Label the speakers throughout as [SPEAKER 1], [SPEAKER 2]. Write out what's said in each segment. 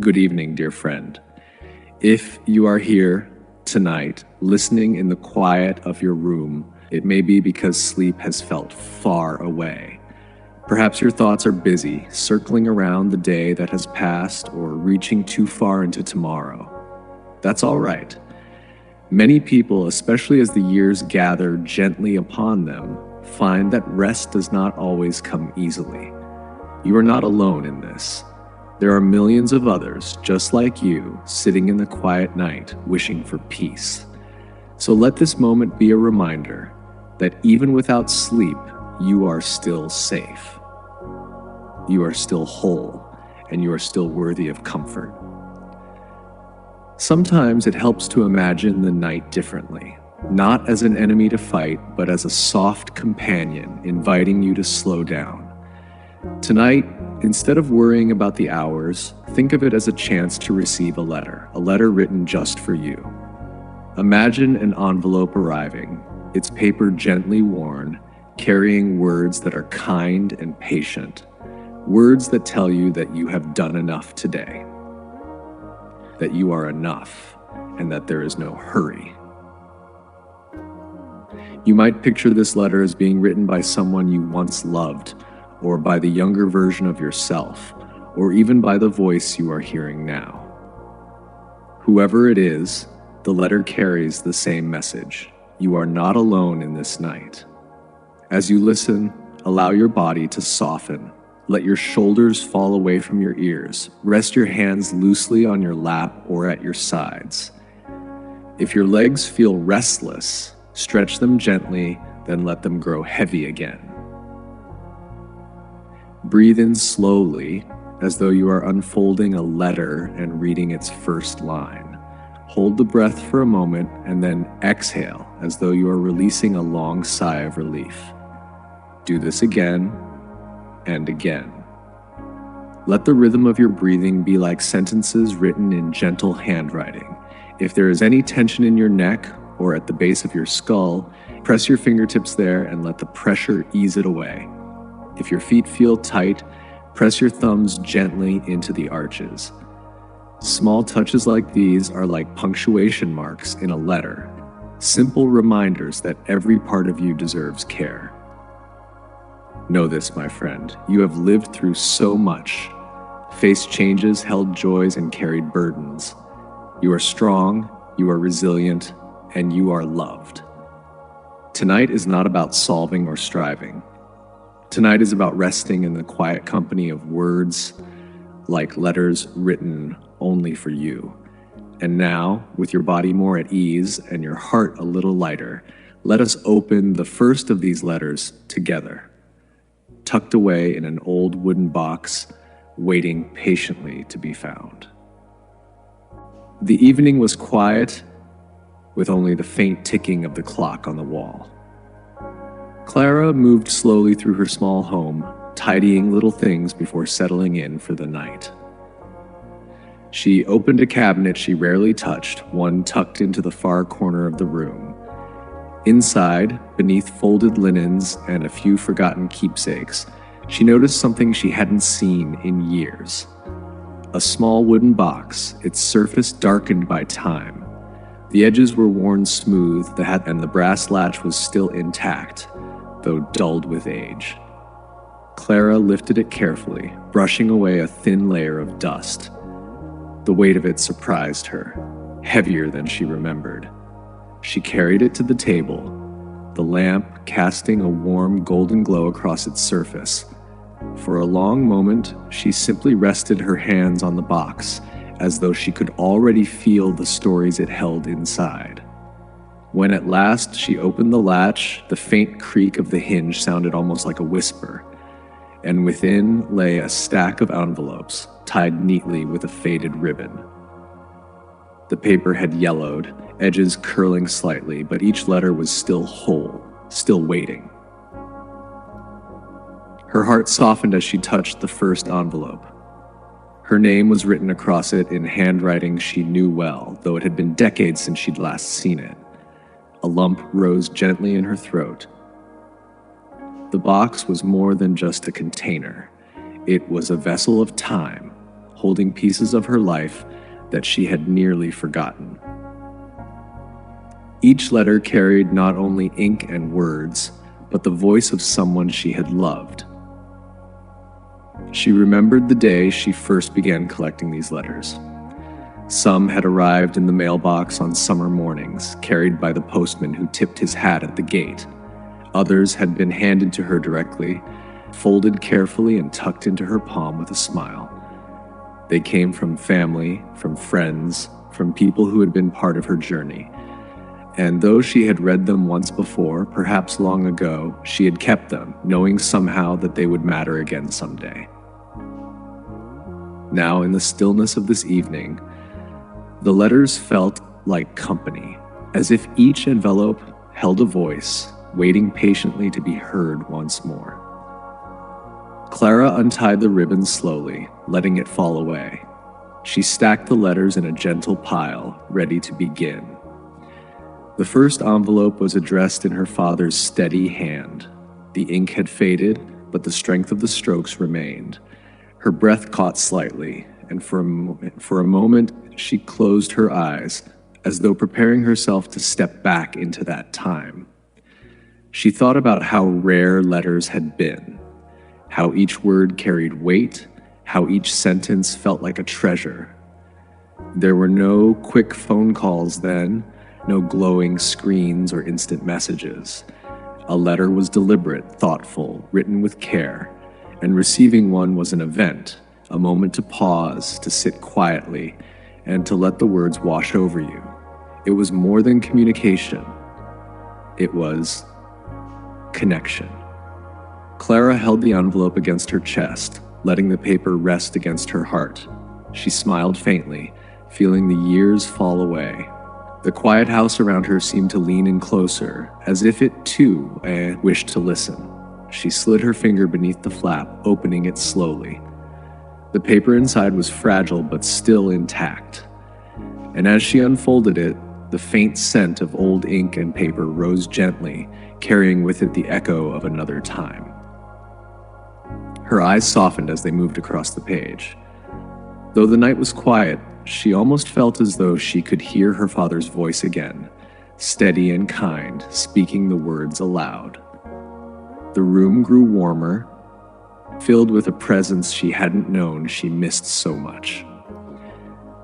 [SPEAKER 1] Good evening, dear friend. If you are here tonight, listening in the quiet of your room, it may be because sleep has felt far away. Perhaps your thoughts are busy, circling around the day that has passed or reaching too far into tomorrow. That's all right. Many people, especially as the years gather gently upon them, find that rest does not always come easily. You are not alone in this. There are millions of others, just like you, sitting in the quiet night, wishing for peace. So let this moment be a reminder that even without sleep, you are still safe. You are still whole, and you are still worthy of comfort. Sometimes it helps to imagine the night differently, not as an enemy to fight, but as a soft companion inviting you to slow down. Tonight, instead of worrying about the hours, think of it as a chance to receive a letter written just for you. Imagine an envelope arriving, its paper gently worn, carrying words that are kind and patient, words that tell you that you have done enough today, that you are enough, and that there is no hurry. You might picture this letter as being written by someone you once loved, or by the younger version of yourself, or even by the voice you are hearing now. Whoever it is, the letter carries the same message. You are not alone in this night. As you listen, allow your body to soften. Let your shoulders fall away from your ears. Rest your hands loosely on your lap or at your sides. If your legs feel restless, stretch them gently, then let them grow heavy again. Breathe in slowly, as though you are unfolding a letter and reading its first line. Hold the breath for a moment and then exhale, as though you are releasing a long sigh of relief. Do this again and again. Let the rhythm of your breathing be like sentences written in gentle handwriting. If there is any tension in your neck or at the base of your skull, press your fingertips there and let the pressure ease it away. If your feet feel tight, press your thumbs gently into the arches. Small touches like these are like punctuation marks in a letter, simple reminders that every part of you deserves care. Know this, my friend, you have lived through so much, faced changes, held joys, and carried burdens. You are strong, you are resilient, and you are loved. Tonight is not about solving or striving. Tonight is about resting in the quiet company of words like letters written only for you. And now, with your body more at ease and your heart a little lighter, let us open the first of these letters together, tucked away in an old wooden box, waiting patiently to be found. The evening was quiet, with only the faint ticking of the clock on the wall. Clara moved slowly through her small home, tidying little things before settling in for the night. She opened a cabinet she rarely touched, one tucked into the far corner of the room. Inside, beneath folded linens and a few forgotten keepsakes, she noticed something she hadn't seen in years. A small wooden box, its surface darkened by time. The edges were worn smooth, and the brass latch was still intact, though dulled with age. Clara lifted it carefully, brushing away a thin layer of dust. The weight of it surprised her, heavier than she remembered. She carried it to the table, the lamp casting a warm golden glow across its surface. For a long moment, she simply rested her hands on the box, as though she could already feel the stories it held inside. When at last she opened the latch, the faint creak of the hinge sounded almost like a whisper, and within lay a stack of envelopes, tied neatly with a faded ribbon. The paper had yellowed, edges curling slightly, but each letter was still whole, still waiting. Her heart softened as she touched the first envelope. Her name was written across it in handwriting she knew well, though it had been decades since she'd last seen it. A lump rose gently in her throat. The box was more than just a container. It was a vessel of time, holding pieces of her life that she had nearly forgotten. Each letter carried not only ink and words, but the voice of someone she had loved. She remembered the day she first began collecting these letters. Some had arrived in the mailbox on summer mornings, carried by the postman who tipped his hat at the gate. Others had been handed to her directly, folded carefully and tucked into her palm with a smile. They came from family, from friends, from people who had been part of her journey. And though she had read them once before, perhaps long ago, she had kept them, knowing somehow that they would matter again someday. Now, in the stillness of this evening, the letters felt like company, as if each envelope held a voice, waiting patiently to be heard once more. Clara untied the ribbon slowly, letting it fall away. She stacked the letters in a gentle pile, ready to begin. The first envelope was addressed in her father's steady hand. The ink had faded, but the strength of the strokes remained. Her breath caught slightly, and for a moment she closed her eyes, as though preparing herself to step back into that time. She thought about how rare letters had been, how each word carried weight, how each sentence felt like a treasure. There were no quick phone calls then, no glowing screens or instant messages. A letter was deliberate, thoughtful, written with care, and receiving one was an event, a moment to pause, to sit quietly, and to let the words wash over you. It was more than communication. It was connection. Clara held the envelope against her chest, letting the paper rest against her heart. She smiled faintly, feeling the years fall away. The quiet house around her seemed to lean in closer, as if it too wished to listen. She slid her finger beneath the flap, opening it slowly. The paper inside was fragile but still intact. And as she unfolded it, the faint scent of old ink and paper rose gently, carrying with it the echo of another time. Her eyes softened as they moved across the page. Though the night was quiet, she almost felt as though she could hear her father's voice again, steady and kind, speaking the words aloud. The room grew warmer, filled with a presence she hadn't known she missed so much.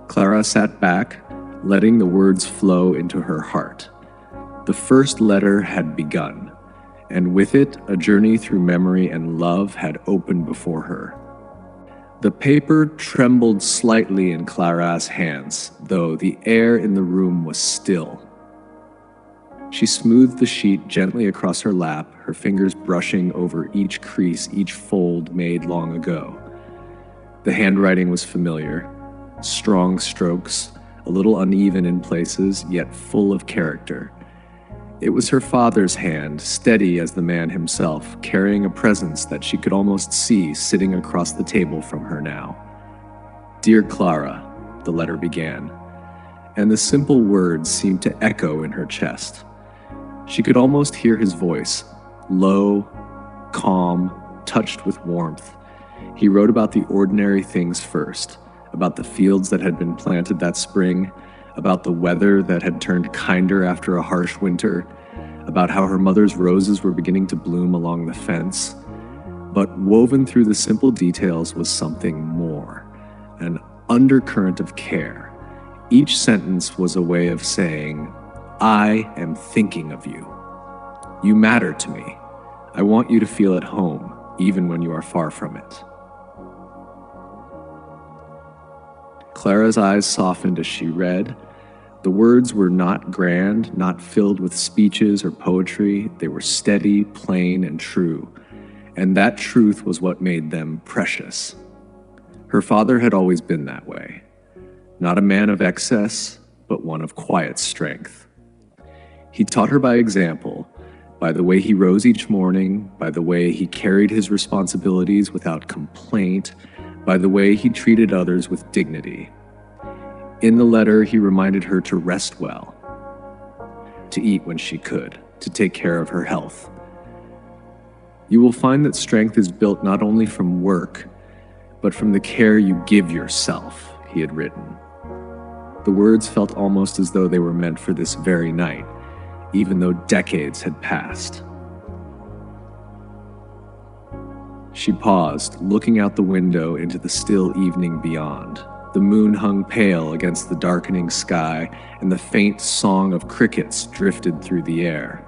[SPEAKER 1] Clara sat back, letting the words flow into her heart. The first letter had begun, and with it, a journey through memory and love had opened before her. The paper trembled slightly in Clara's hands, though the air in the room was still. She smoothed the sheet gently across her lap, her fingers brushing over each crease, each fold made long ago. The handwriting was familiar, strong strokes, a little uneven in places, yet full of character. It was her father's hand, steady as the man himself, carrying a presence that she could almost see sitting across the table from her now. "Dear Clara," the letter began, and the simple words seemed to echo in her chest. She could almost hear his voice, low, calm, touched with warmth. He wrote about the ordinary things first, about the fields that had been planted that spring, about the weather that had turned kinder after a harsh winter, about how her mother's roses were beginning to bloom along the fence. But woven through the simple details was something more, an undercurrent of care. Each sentence was a way of saying, "I am thinking of you. You matter to me. I want you to feel at home, even when you are far from it." Clara's eyes softened as she read. The words were not grand, not filled with speeches or poetry. They were steady, plain, and true. And that truth was what made them precious. Her father had always been that way. Not a man of excess, but one of quiet strength. He taught her by example, by the way he rose each morning, by the way he carried his responsibilities without complaint, by the way he treated others with dignity. In the letter, he reminded her to rest well, to eat when she could, to take care of her health. You will find that strength is built not only from work, but from the care you give yourself, he had written. The words felt almost as though they were meant for this very night, even though decades had passed. She paused, looking out the window into the still evening beyond. The moon hung pale against the darkening sky, and the faint song of crickets drifted through the air.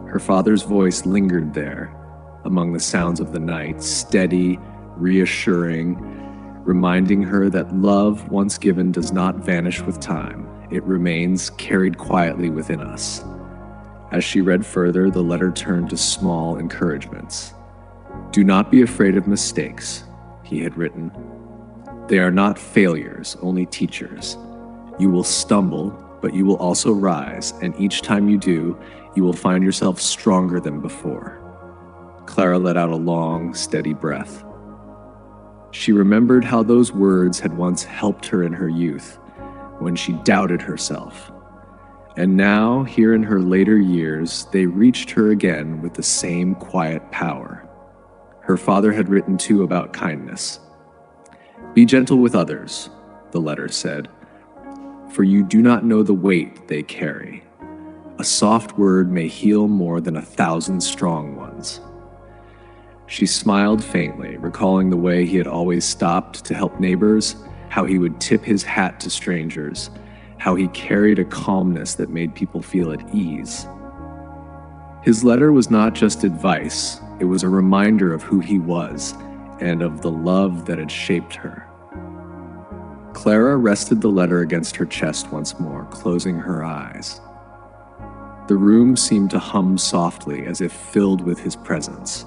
[SPEAKER 1] Her father's voice lingered there, among the sounds of the night, steady, reassuring, reminding her that love once given does not vanish with time. It remains carried quietly within us. As she read further, the letter turned to small encouragements. "Do not be afraid of mistakes," he had written. "They are not failures, only teachers. You will stumble, but you will also rise, and each time you do, you will find yourself stronger than before." Clara let out a long, steady breath. She remembered how those words had once helped her in her youth, when she doubted herself. And now, here in her later years, they reached her again with the same quiet power. Her father had written too about kindness. "Be gentle with others," the letter said, "for you do not know the weight they carry. A soft word may heal more than 1,000 strong ones." She smiled faintly, recalling the way he had always stopped to help neighbors, how he would tip his hat to strangers, how he carried a calmness that made people feel at ease. His letter was not just advice, it was a reminder of who he was and of the love that had shaped her. Clara rested the letter against her chest once more, closing her eyes. The room seemed to hum softly, as if filled with his presence.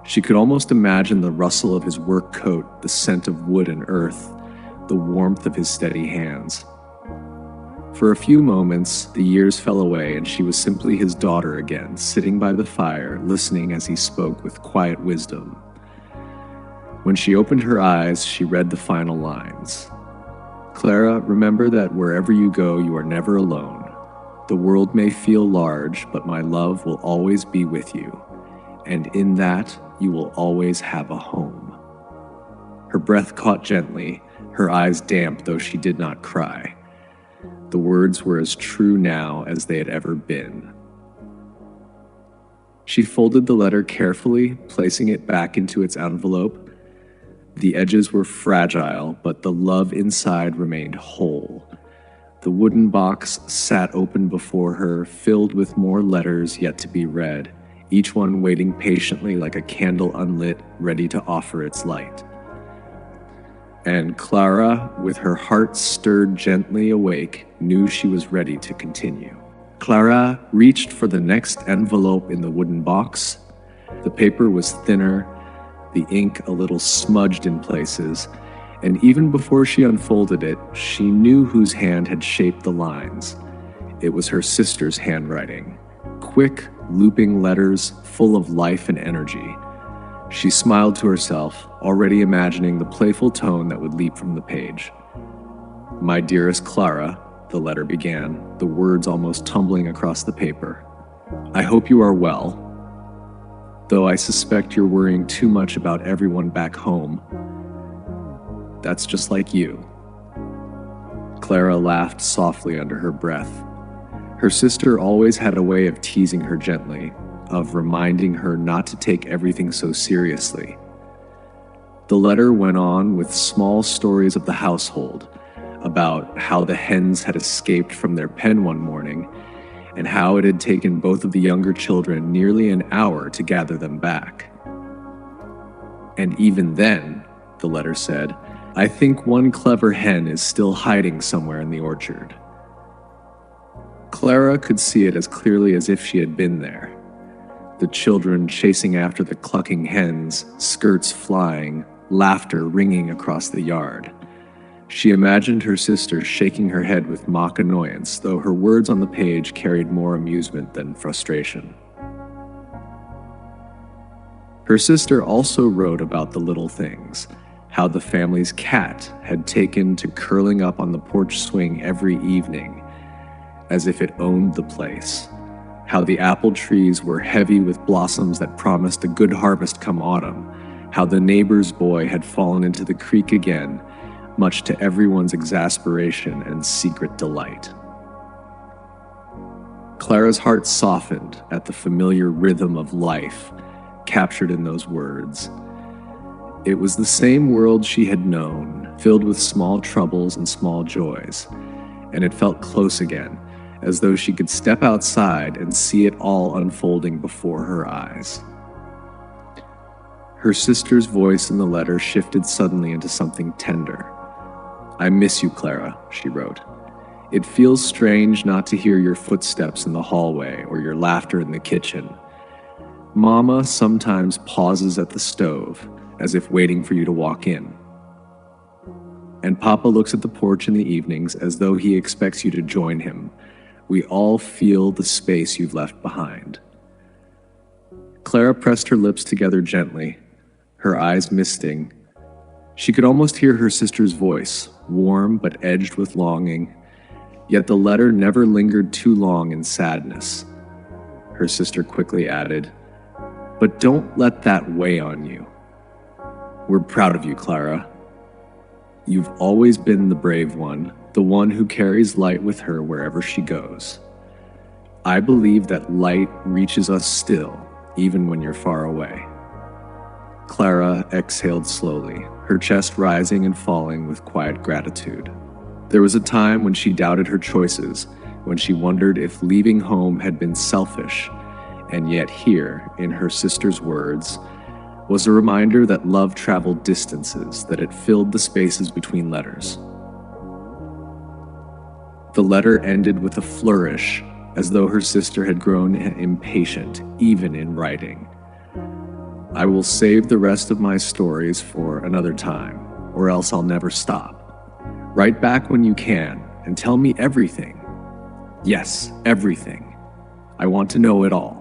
[SPEAKER 1] She could almost imagine the rustle of his work coat, the scent of wood and earth, the warmth of his steady hands. For a few moments, the years fell away and she was simply his daughter again, sitting by the fire, listening as he spoke with quiet wisdom. When she opened her eyes, she read the final lines. "Clara, remember that wherever you go, you are never alone. The world may feel large, but my love will always be with you. And in that, you will always have a home." Her breath caught gently, her eyes damp though she did not cry. The words were as true now as they had ever been. She folded the letter carefully, placing it back into its envelope. The edges were fragile, but the love inside remained whole. The wooden box sat open before her, filled with more letters yet to be read, each one waiting patiently like a candle unlit, ready to offer its light. And Clara, with her heart stirred gently awake, knew she was ready to continue. Clara reached for the next envelope in the wooden box. The paper was thinner, the ink a little smudged in places, and even before she unfolded it, she knew whose hand had shaped the lines. It was her sister's handwriting. Quick, looping letters full of life and energy. She smiled to herself, already imagining the playful tone that would leap from the page. "My dearest Clara," the letter began, the words almost tumbling across the paper. "I hope you are well, though I suspect you're worrying too much about everyone back home. That's just like you." Clara laughed softly under her breath. Her sister always had a way of teasing her gently, of reminding her not to take everything so seriously. The letter went on with small stories of the household, about how the hens had escaped from their pen one morning, and how it had taken both of the younger children nearly an hour to gather them back. "And even then," the letter said, "I think one clever hen is still hiding somewhere in the orchard." Clara could see it as clearly as if she had been there. The children chasing after the clucking hens, skirts flying, laughter ringing across the yard. She imagined her sister shaking her head with mock annoyance, though her words on the page carried more amusement than frustration. Her sister also wrote about the little things, how the family's cat had taken to curling up on the porch swing every evening, as if it owned the place. How the apple trees were heavy with blossoms that promised a good harvest come autumn, how the neighbor's boy had fallen into the creek again, much to everyone's exasperation and secret delight. Clara's heart softened at the familiar rhythm of life captured in those words. It was the same world she had known, filled with small troubles and small joys, and it felt close again, as though she could step outside and see it all unfolding before her eyes. Her sister's voice in the letter shifted suddenly into something tender. "I miss you, Clara," she wrote. "It feels strange not to hear your footsteps in the hallway or your laughter in the kitchen. Mama sometimes pauses at the stove, as if waiting for you to walk in. And Papa looks at the porch in the evenings as though he expects you to join him. We all feel the space you've left behind." Clara pressed her lips together gently, her eyes misting. She could almost hear her sister's voice, warm but edged with longing, yet the letter never lingered too long in sadness. Her sister quickly added, "But don't let that weigh on you. We're proud of you, Clara. You've always been the brave one, the one who carries light with her wherever she goes. I believe that light reaches us still, even when you're far away." Clara exhaled slowly, her chest rising and falling with quiet gratitude. There was a time when she doubted her choices, when she wondered if leaving home had been selfish, and yet here, in her sister's words, was a reminder that love traveled distances, that it filled the spaces between letters. The letter ended with a flourish, as though her sister had grown impatient, even in writing. "I will save the rest of my stories for another time, or else I'll never stop. Write back when you can, and tell me everything. Yes, everything. I want to know it all."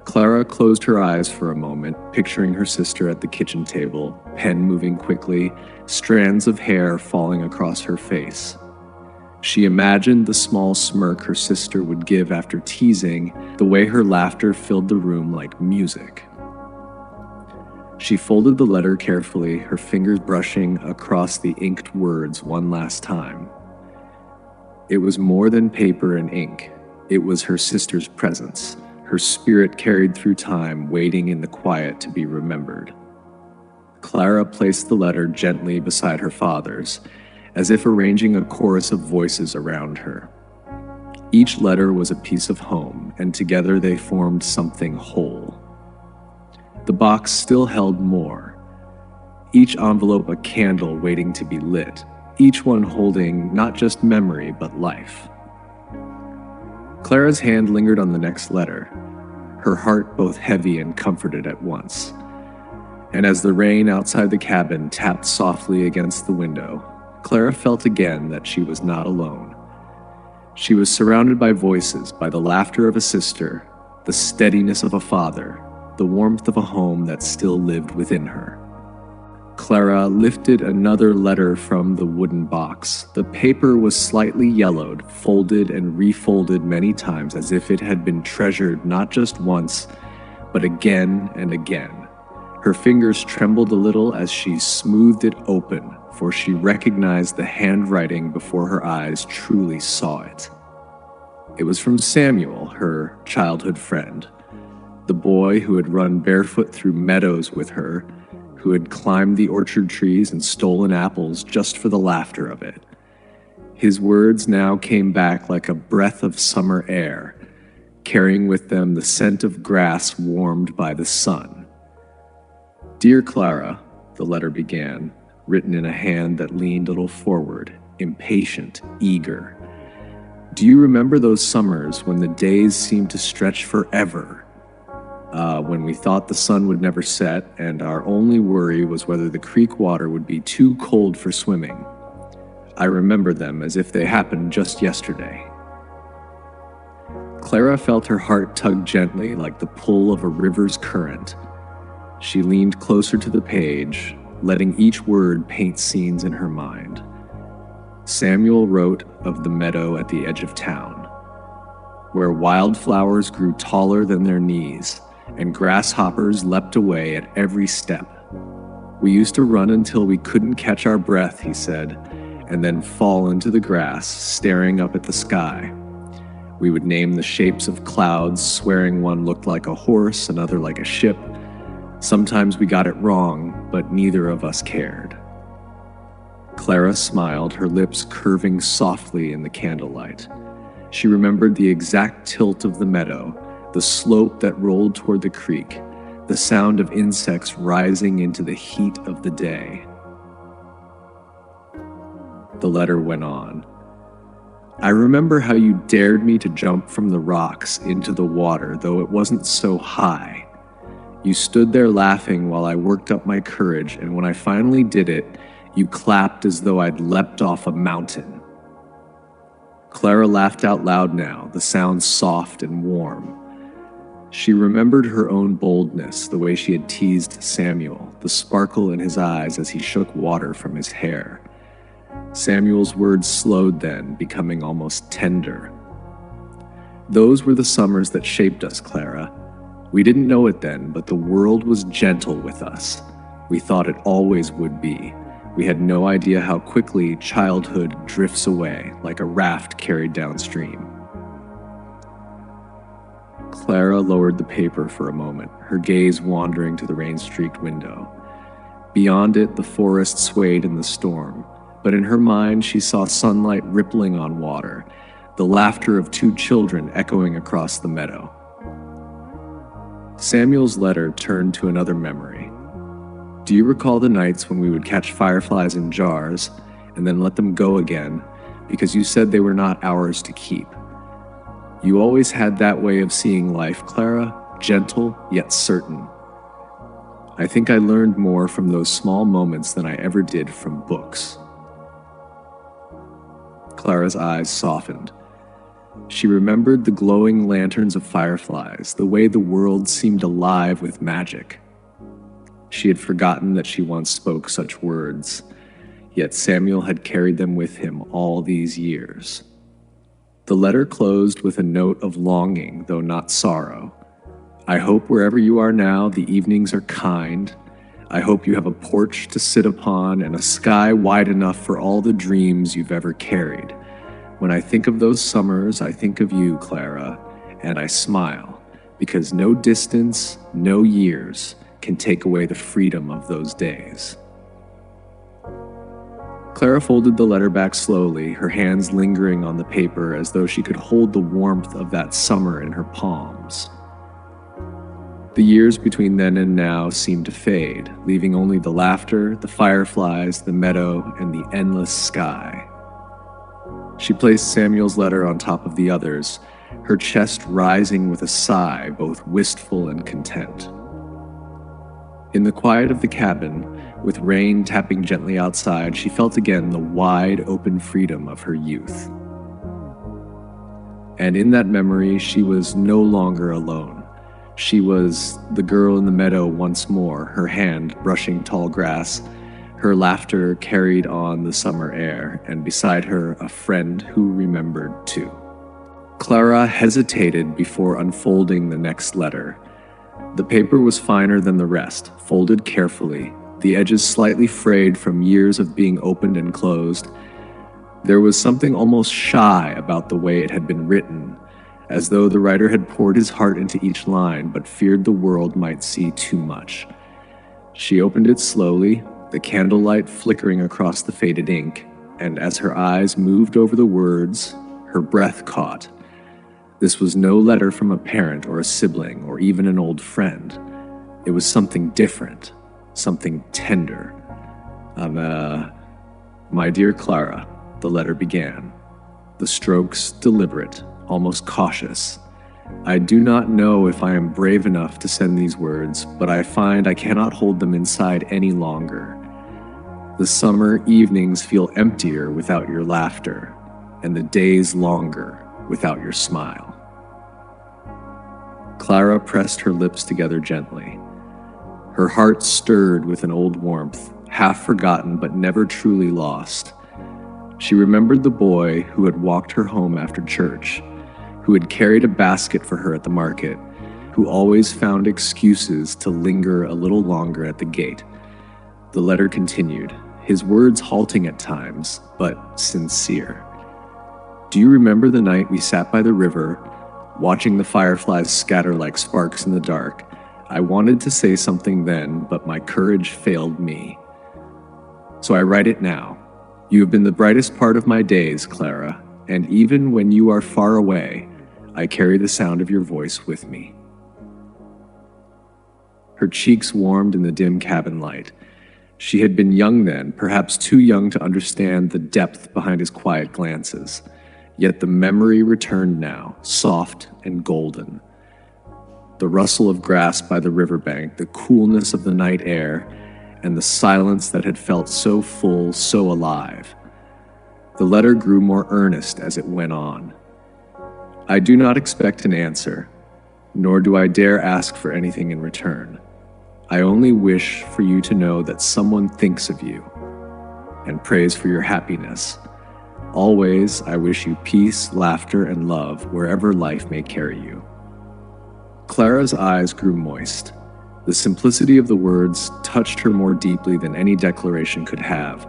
[SPEAKER 1] Clara closed her eyes for a moment, picturing her sister at the kitchen table, pen moving quickly, strands of hair falling across her face. She imagined the small smirk her sister would give after teasing, the way her laughter filled the room like music. She folded the letter carefully, her fingers brushing across the inked words one last time. It was more than paper and ink. It was her sister's presence, her spirit carried through time, waiting in the quiet to be remembered. Clara placed the letter gently beside her father's, as if arranging a chorus of voices around her. Each letter was a piece of home, and together they formed something whole. The box still held more, each envelope a candle waiting to be lit, each one holding not just memory but life. Clara's hand lingered on the next letter, her heart both heavy and comforted at once. And as the rain outside the cabin tapped softly against the window, Clara felt again that she was not alone. She was surrounded by voices, by the laughter of a sister, the steadiness of a father, the warmth of a home that still lived within her. Clara lifted another letter from the wooden box. The paper was slightly yellowed, folded and refolded many times as if it had been treasured not just once, but again and again. Her fingers trembled a little as she smoothed it open, for she recognized the handwriting before her eyes truly saw it. It was from Samuel, her childhood friend, the boy who had run barefoot through meadows with her, who had climbed the orchard trees and stolen apples just for the laughter of it. His words now came back like a breath of summer air, carrying with them the scent of grass warmed by the sun. "Dear Clara," the letter began, written in a hand that leaned a little forward, impatient, eager. "Do you remember those summers when the days seemed to stretch forever? When we thought the sun would never set, and our only worry was whether the creek water would be too cold for swimming. I remember them as if they happened just yesterday." Clara felt her heart tug gently like the pull of a river's current. She leaned closer to the page, letting each word paint scenes in her mind. Samuel wrote of the meadow at the edge of town, where wildflowers grew taller than their knees, and grasshoppers leapt away at every step. We used to run until we couldn't catch our breath, he said, and then fall into the grass, staring up at the sky. We would name the shapes of clouds, swearing one looked like a horse, another like a ship. Sometimes we got it wrong, but neither of us cared. Clara smiled, her lips curving softly in the candlelight. She remembered the exact tilt of the meadow, the slope that rolled toward the creek, the sound of insects rising into the heat of the day. The letter went on. I remember how you dared me to jump from the rocks into the water, though it wasn't so high. You stood there laughing while I worked up my courage, and when I finally did it, you clapped as though I'd leapt off a mountain. Clara laughed out loud now, the sound soft and warm. She remembered her own boldness, the way she had teased Samuel, the sparkle in his eyes as he shook water from his hair. Samuel's words slowed then, becoming almost tender. Those were the summers that shaped us, Clara. We didn't know it then, but the world was gentle with us. We thought it always would be. We had no idea how quickly childhood drifts away, like a raft carried downstream. Clara lowered the paper for a moment, her gaze wandering to the rain-streaked window. Beyond it, the forest swayed in the storm, but in her mind she saw sunlight rippling on water, the laughter of two children echoing across the meadow. Samuel's letter turned to another memory. Do you recall the nights when we would catch fireflies in jars and then let them go again because you said they were not ours to keep? You always had that way of seeing life, Clara, gentle yet certain. I think I learned more from those small moments than I ever did from books. Clara's eyes softened. She remembered the glowing lanterns of fireflies, the way the world seemed alive with magic. She had forgotten that she once spoke such words, yet Samuel had carried them with him all these years. The letter closed with a note of longing, though not sorrow. I hope wherever you are now, the evenings are kind. I hope you have a porch to sit upon and a sky wide enough for all the dreams you've ever carried. When I think of those summers, I think of you, Clara, and I smile, because no distance, no years can take away the freedom of those days. Clara folded the letter back slowly, her hands lingering on the paper as though she could hold the warmth of that summer in her palms. The years between then and now seemed to fade, leaving only the laughter, the fireflies, the meadow, and the endless sky. She placed Samuel's letter on top of the others, her chest rising with a sigh, both wistful and content. In the quiet of the cabin, with rain tapping gently outside, she felt again the wide, open freedom of her youth. And in that memory, she was no longer alone. She was the girl in the meadow once more, her hand brushing tall grass, her laughter carried on the summer air, and beside her a friend who remembered too. Clara hesitated before unfolding the next letter. The paper was finer than the rest, folded carefully, the edges slightly frayed from years of being opened and closed. There was something almost shy about the way it had been written, as though the writer had poured his heart into each line but feared the world might see too much. She opened it slowly, the candlelight flickering across the faded ink, and as her eyes moved over the words, her breath caught. This was no letter from a parent or a sibling or even an old friend. It was something different, something tender. My dear Clara, the letter began, the strokes deliberate, almost cautious. I do not know if I am brave enough to send these words, but I find I cannot hold them inside any longer. The summer evenings feel emptier without your laughter, and the days longer without your smile. Clara pressed her lips together gently. Her heart stirred with an old warmth, half forgotten but never truly lost. She remembered the boy who had walked her home after church, who had carried a basket for her at the market, who always found excuses to linger a little longer at the gate. The letter continued, his words halting at times, but sincere. Do you remember the night we sat by the river, watching the fireflies scatter like sparks in the dark? I wanted to say something then, but my courage failed me. So I write it now. You have been the brightest part of my days, Clara, and even when you are far away, I carry the sound of your voice with me. Her cheeks warmed in the dim cabin light. She had been young then, perhaps too young to understand the depth behind his quiet glances. Yet the memory returned now, soft and golden. The rustle of grass by the riverbank, the coolness of the night air, and the silence that had felt so full, so alive. The letter grew more earnest as it went on. I do not expect an answer, nor do I dare ask for anything in return. I only wish for you to know that someone thinks of you and prays for your happiness. Always, I wish you peace, laughter, and love wherever life may carry you. Clara's eyes grew moist. The simplicity of the words touched her more deeply than any declaration could have.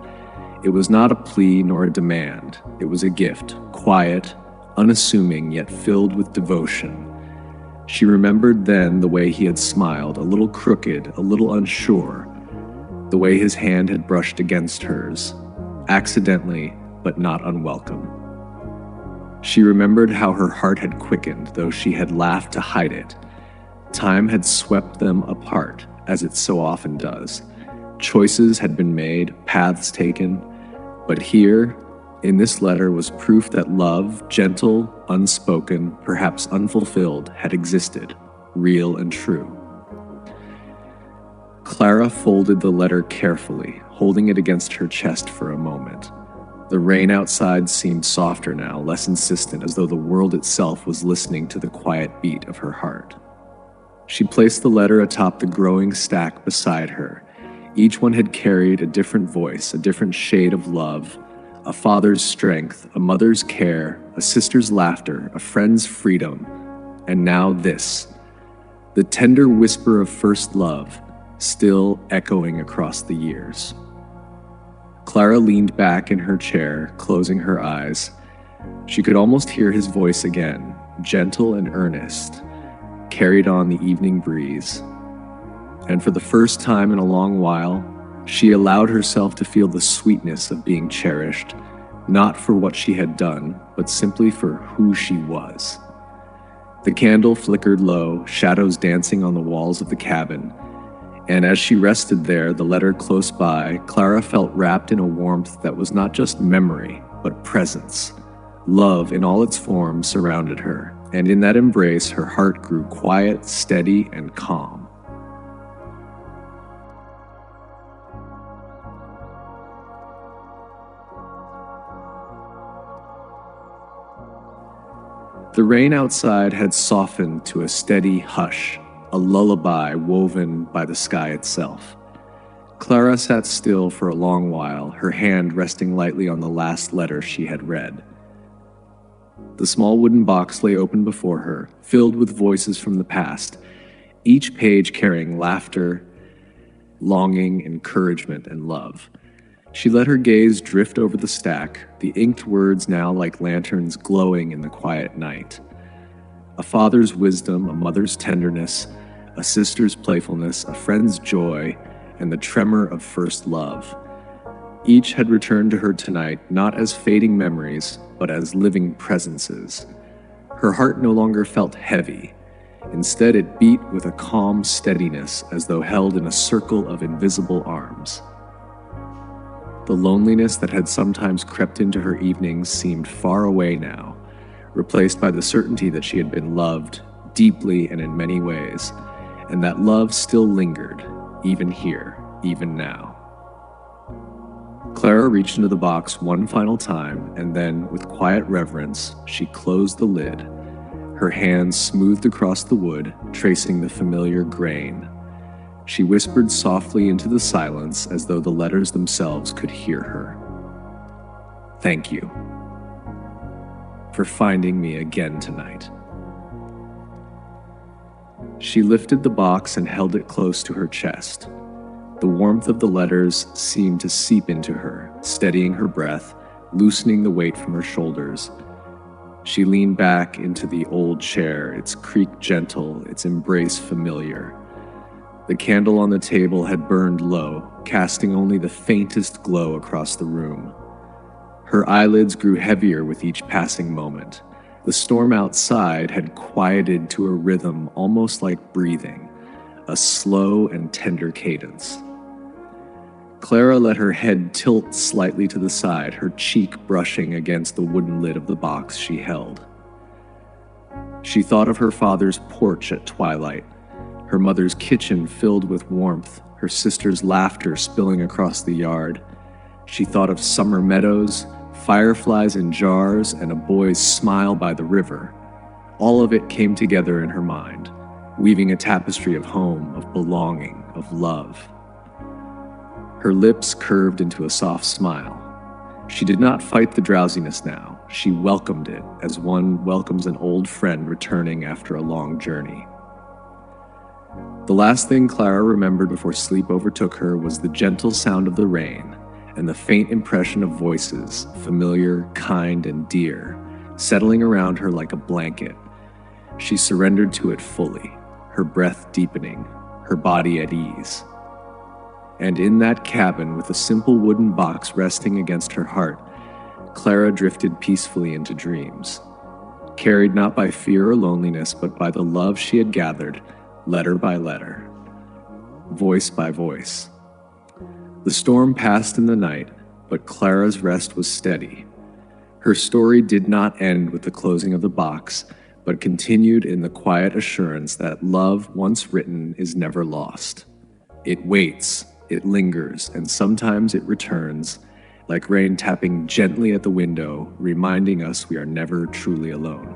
[SPEAKER 1] It was not a plea nor a demand. It was a gift, quiet, unassuming, yet filled with devotion. She remembered then the way he had smiled, a little crooked, a little unsure, the way his hand had brushed against hers, accidentally, but not unwelcome. She remembered how her heart had quickened, though she had laughed to hide it. Time had swept them apart, as it so often does. Choices had been made, paths taken, but here, in this letter, was proof that love, gentle, unspoken, perhaps unfulfilled, had existed, real and true. Clara folded the letter carefully, holding it against her chest for a moment. The rain outside seemed softer now, less insistent, as though the world itself was listening to the quiet beat of her heart. She placed the letter atop the growing stack beside her. Each one had carried a different voice, a different shade of love, a father's strength, a mother's care, a sister's laughter, a friend's freedom, and now this, the tender whisper of first love, still echoing across the years. Clara leaned back in her chair, closing her eyes. She could almost hear his voice again, gentle and earnest, carried on the evening breeze. And for the first time in a long while, she allowed herself to feel the sweetness of being cherished, not for what she had done, but simply for who she was. The candle flickered low, shadows dancing on the walls of the cabin, and as she rested there, the letter close by, Clara felt wrapped in a warmth that was not just memory, but presence. Love in all its forms surrounded her, and in that embrace, her heart grew quiet, steady, and calm. The rain outside had softened to a steady hush, a lullaby woven by the sky itself. Clara sat still for a long while, her hand resting lightly on the last letter she had read. The small wooden box lay open before her, filled with voices from the past, each page carrying laughter, longing, encouragement, and love. She let her gaze drift over the stack, the inked words now like lanterns glowing in the quiet night. A father's wisdom, a mother's tenderness, a sister's playfulness, a friend's joy, and the tremor of first love. Each had returned to her tonight not as fading memories, but as living presences. Her heart no longer felt heavy. Instead, it beat with a calm steadiness as though held in a circle of invisible arms. The loneliness that had sometimes crept into her evenings seemed far away now, replaced by the certainty that she had been loved deeply and in many ways, and that love still lingered, even here, even now. Clara reached into the box one final time, and then, with quiet reverence, she closed the lid, her hands smoothed across the wood, tracing the familiar grain. She whispered softly into the silence as though the letters themselves could hear her. Thank you for finding me again tonight. She lifted the box and held it close to her chest. The warmth of the letters seemed to seep into her, steadying her breath, loosening the weight from her shoulders. She leaned back into the old chair, its creak gentle, its embrace familiar. The candle on the table had burned low, casting only the faintest glow across the room. Her eyelids grew heavier with each passing moment. The storm outside had quieted to a rhythm almost like breathing, a slow and tender cadence. Clara let her head tilt slightly to the side, her cheek brushing against the wooden lid of the box she held. She thought of her father's porch at twilight, her mother's kitchen filled with warmth, her sister's laughter spilling across the yard. She thought of summer meadows, fireflies in jars, and a boy's smile by the river. All of it came together in her mind, weaving a tapestry of home, of belonging, of love. Her lips curved into a soft smile. She did not fight the drowsiness now. She welcomed it as one welcomes an old friend returning after a long journey. The last thing Clara remembered before sleep overtook her was the gentle sound of the rain and the faint impression of voices, familiar, kind, and dear, settling around her like a blanket. She surrendered to it fully, her breath deepening, her body at ease. And in that cabin, with a simple wooden box resting against her heart, Clara drifted peacefully into dreams, carried not by fear or loneliness, but by the love she had gathered, letter by letter, voice by voice. The storm passed in the night, but Clara's rest was steady. Her story did not end with the closing of the box, but continued in the quiet assurance that love, once written, is never lost. It waits, it lingers, and sometimes it returns, like rain tapping gently at the window, reminding us we are never truly alone.